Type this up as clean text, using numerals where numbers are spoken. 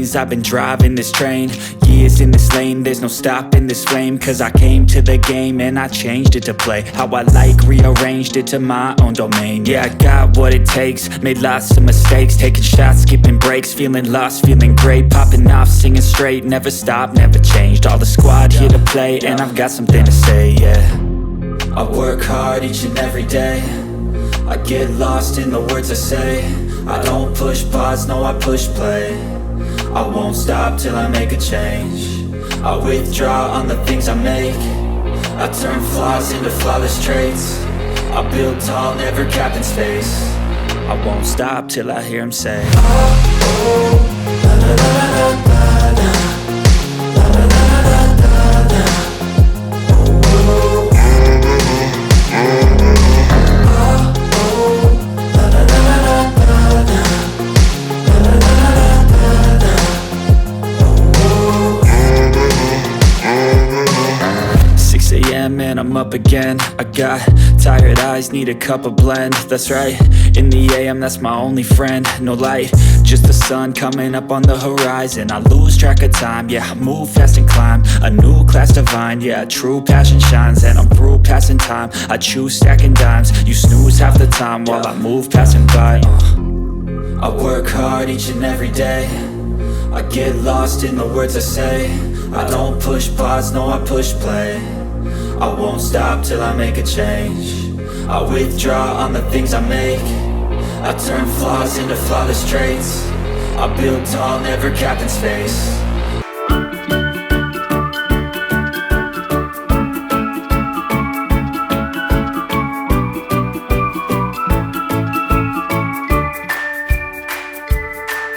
things. I've been driving this train, years in this lane. There's no stopping this flame, cause I came to the game and I changed it to play how I like, rearranged it to my own domain. Yeah, I got what it takes, made lots of mistakes, taking shots, skipping breaks, feeling lost, feeling great, popping off, singing straight, never stopped, never changed. All the squad here to play, and I've got something to say, yeah. I work hard each and every day, I get lost in the words I say. I don't push pause, no I push play. I won't stop till I make a change. I withdraw on the things I make. I turn flaws into flawless traits. I build tall, never capped in space. I won't stop till I hear him say, oh, oh, la la la la la la, la la la la la la, oh, oh, and I'm up again. I got tired eyes, need a cup of blend. That's right, in the AM, that's my only friend. No light, just the sun coming up on the horizon. I lose track of time, yeah, I move fast and climb a new class divine, yeah, true passion shines. And I'm through passing time, I choose stacking dimes. You snooze half the time while I move passing by. I work hard each and every day, I get lost in the words I say. I don't push pause, no I push play. I won't stop till I make a change. I withdraw on the things I make. I turn flaws into flawless traits. I build tall, never capped in space.